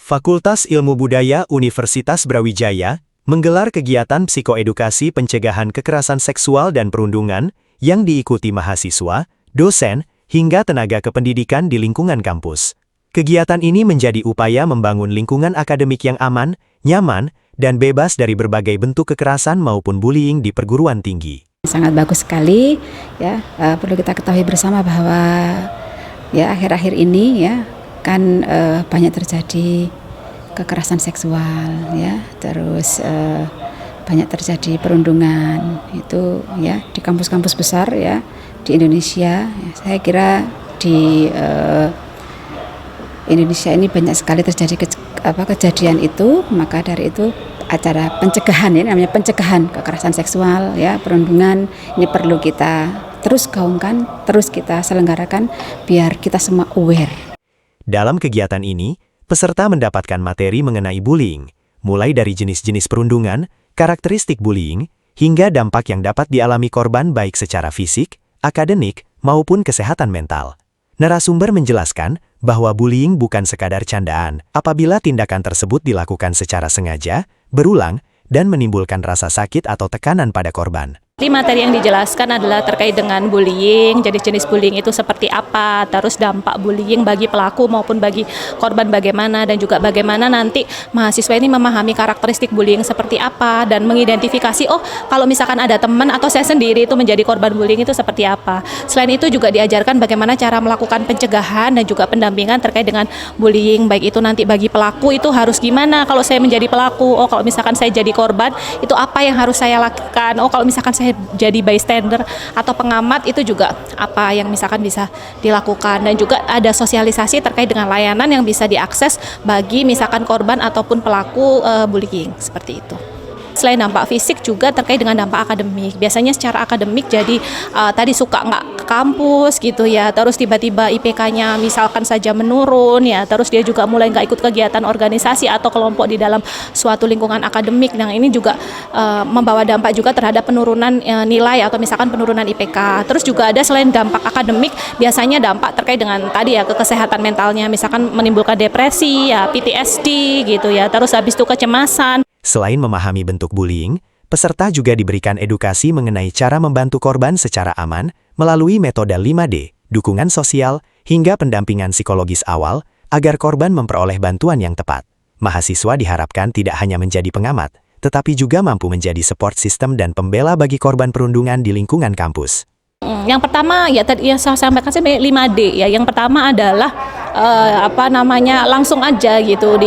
Fakultas Ilmu Budaya Universitas Brawijaya menggelar kegiatan psikoedukasi pencegahan kekerasan seksual dan perundungan yang diikuti mahasiswa, dosen, hingga tenaga kependidikan di lingkungan kampus. Kegiatan ini menjadi upaya membangun lingkungan akademik yang aman, nyaman, dan bebas dari berbagai bentuk kekerasan maupun bullying di perguruan tinggi. Sangat bagus sekali, ya. Perlu kita ketahui bersama bahwa ya akhir-akhir ini ya kan banyak terjadi kekerasan seksual, ya, terus banyak terjadi perundungan itu ya di kampus-kampus besar ya di Indonesia. Ya, saya kira di Indonesia ini banyak sekali terjadi kejadian itu, maka dari itu acara pencegahan, ya namanya pencegahan kekerasan seksual, ya perundungan ini perlu kita terus gaungkan, terus kita selenggarakan biar kita semua aware. Dalam kegiatan ini, peserta mendapatkan materi mengenai bullying, mulai dari jenis-jenis perundungan, karakteristik bullying, hingga dampak yang dapat dialami korban baik secara fisik, akademik, maupun kesehatan mental. Narasumber menjelaskan bahwa bullying bukan sekadar candaan apabila tindakan tersebut dilakukan secara sengaja, berulang, dan menimbulkan rasa sakit atau tekanan pada korban. Materi yang dijelaskan adalah terkait dengan bullying, jenis-jenis bullying itu seperti apa, terus dampak bullying bagi pelaku maupun bagi korban bagaimana, dan juga bagaimana nanti mahasiswa ini memahami karakteristik bullying seperti apa, dan mengidentifikasi, oh kalau misalkan ada teman atau saya sendiri itu menjadi korban bullying itu seperti apa. Selain itu juga diajarkan bagaimana cara melakukan pencegahan dan juga pendampingan terkait dengan bullying, baik itu nanti bagi pelaku itu harus gimana kalau saya menjadi pelaku, oh kalau misalkan saya jadi korban itu apa yang harus saya lakukan, oh kalau misalkan saya jadi bystander atau pengamat itu juga apa yang misalkan bisa dilakukan, dan juga ada sosialisasi terkait dengan layanan yang bisa diakses bagi misalkan korban ataupun pelaku bullying seperti itu. Selain dampak fisik juga terkait dengan dampak akademik. Biasanya secara akademik jadi tadi suka nggak ke kampus gitu ya, terus tiba-tiba IPK-nya misalkan saja menurun ya, terus dia juga mulai nggak ikut kegiatan organisasi atau kelompok di dalam suatu lingkungan akademik. Nah ini juga membawa dampak juga terhadap penurunan nilai atau misalkan penurunan IPK. Terus juga ada selain dampak akademik, biasanya dampak terkait dengan tadi ya ke kesehatan mentalnya, misalkan menimbulkan depresi ya, PTSD gitu ya, terus habis itu kecemasan. Selain memahami bentuk bullying, peserta juga diberikan edukasi mengenai cara membantu korban secara aman melalui metode 5D, dukungan sosial, hingga pendampingan psikologis awal agar korban memperoleh bantuan yang tepat. Mahasiswa diharapkan tidak hanya menjadi pengamat, tetapi juga mampu menjadi support system dan pembela bagi korban perundungan di lingkungan kampus. Yang pertama ya tadi yang saya sampaikan 5D ya. Yang pertama adalah langsung aja gitu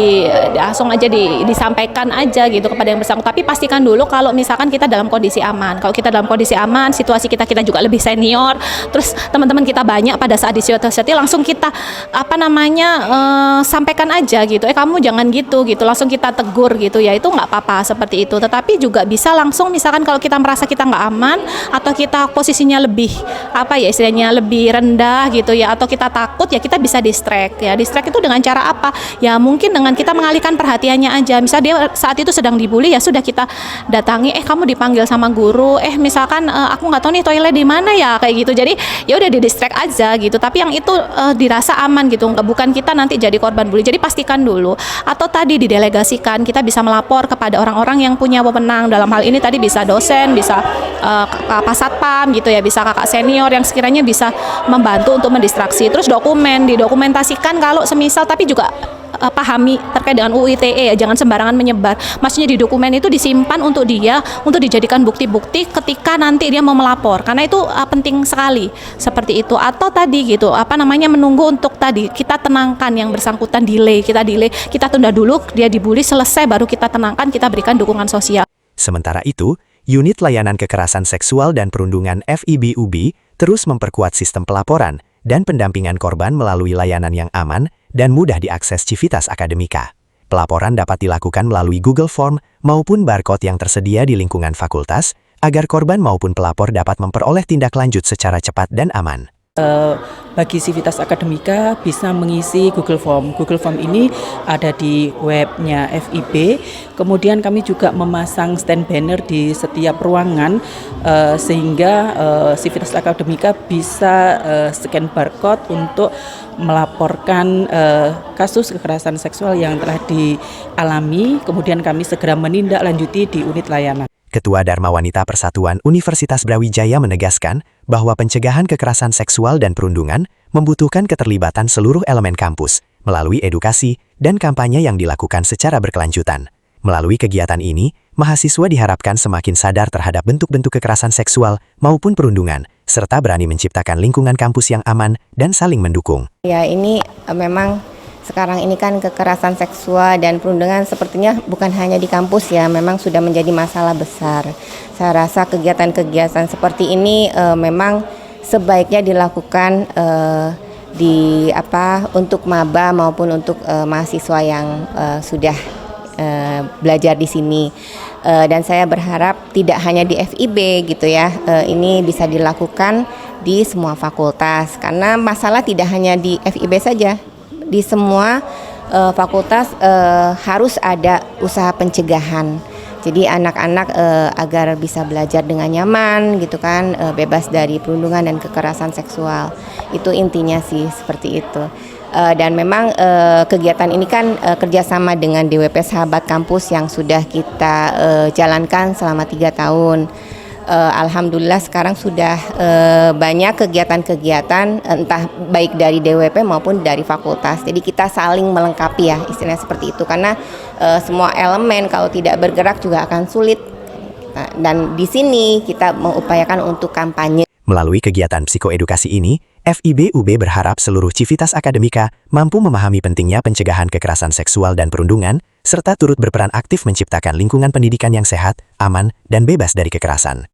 disampaikan aja gitu kepada yang bersangkutan. Tapi pastikan dulu kalau misalkan kita dalam kondisi aman. Kalau kita dalam kondisi aman, situasi kita juga lebih senior, terus teman-teman kita banyak pada saat di situasi langsung kita sampaikan aja gitu. Kamu jangan gitu, langsung kita tegur gitu ya. Itu nggak apa-apa seperti itu. Tetapi juga bisa langsung misalkan kalau kita merasa kita nggak aman atau kita posisinya lebih istilahnya lebih rendah gitu ya, atau kita takut ya, kita bisa distract ya. Distract itu dengan cara apa? Ya mungkin dengan kita mengalihkan perhatiannya aja. Misal dia saat itu sedang dibully ya sudah kita datangi, kamu dipanggil sama guru, misalkan aku nggak tahu nih toilet di mana ya, kayak gitu. Jadi ya udah di distract aja gitu. Tapi yang itu dirasa aman gitu, bukan kita nanti jadi korban bully. Jadi pastikan dulu. Atau tadi didelegasikan, kita bisa melapor kepada orang-orang yang punya wewenang. Dalam hal ini tadi bisa dosen, bisa Pak Satpam gitu ya, bisa kakak senior yang sekiranya bisa membantu untuk mendistraksi. Terus didokumentasikan kalau semisal, tapi juga pahami terkait dengan UU ITE ya, jangan sembarangan menyebar. Maksudnya di dokumen itu disimpan untuk dijadikan bukti-bukti ketika nanti dia mau melapor, karena itu penting sekali seperti itu. Atau tadi gitu menunggu untuk tadi kita tenangkan yang bersangkutan, kita tunda dulu dia dibully selesai, baru kita tenangkan, kita berikan dukungan sosial. Sementara itu, Unit Layanan Kekerasan Seksual dan Perundungan FIB-UB terus memperkuat sistem pelaporan dan pendampingan korban melalui layanan yang aman dan mudah diakses Civitas Akademika. Pelaporan dapat dilakukan melalui Google Form maupun barcode yang tersedia di lingkungan fakultas, agar korban maupun pelapor dapat memperoleh tindak lanjut secara cepat dan aman. Bagi Civitas Akademika bisa mengisi Google Form. Google Form ini ada di webnya FIB. Kemudian kami juga memasang stand banner di setiap ruangan sehingga Civitas Akademika bisa scan barcode untuk melaporkan kasus kekerasan seksual yang telah dialami. Kemudian kami segera menindaklanjuti di unit layanan. Ketua Dharma Wanita Persatuan Universitas Brawijaya menegaskan bahwa pencegahan kekerasan seksual dan perundungan membutuhkan keterlibatan seluruh elemen kampus melalui edukasi dan kampanye yang dilakukan secara berkelanjutan. Melalui kegiatan ini, mahasiswa diharapkan semakin sadar terhadap bentuk-bentuk kekerasan seksual maupun perundungan, serta berani menciptakan lingkungan kampus yang aman dan saling mendukung. Ya, ini memang sekarang ini kan kekerasan seksual dan perundungan sepertinya bukan hanya di kampus ya, memang sudah menjadi masalah besar. Saya rasa kegiatan-kegiatan seperti ini memang sebaiknya dilakukan untuk maba maupun untuk mahasiswa yang sudah belajar di sini. Dan saya berharap tidak hanya di FIB gitu ya, ini bisa dilakukan di semua fakultas karena masalah tidak hanya di FIB saja. Di semua fakultas harus ada usaha pencegahan. Jadi anak-anak agar bisa belajar dengan nyaman gitu kan, bebas dari perundungan dan kekerasan seksual. Itu intinya sih seperti itu. Dan memang kegiatan ini kan kerjasama dengan DWP Sahabat Kampus yang sudah kita jalankan selama 3 tahun. Alhamdulillah sekarang sudah banyak kegiatan-kegiatan entah baik dari DWP maupun dari fakultas. Jadi kita saling melengkapi ya, istilahnya seperti itu karena semua elemen kalau tidak bergerak juga akan sulit. Dan di sini kita mengupayakan untuk kampanye. Melalui kegiatan psikoedukasi ini, FIB UB berharap seluruh Civitas Akademika mampu memahami pentingnya pencegahan kekerasan seksual dan perundungan, serta turut berperan aktif menciptakan lingkungan pendidikan yang sehat, aman, dan bebas dari kekerasan.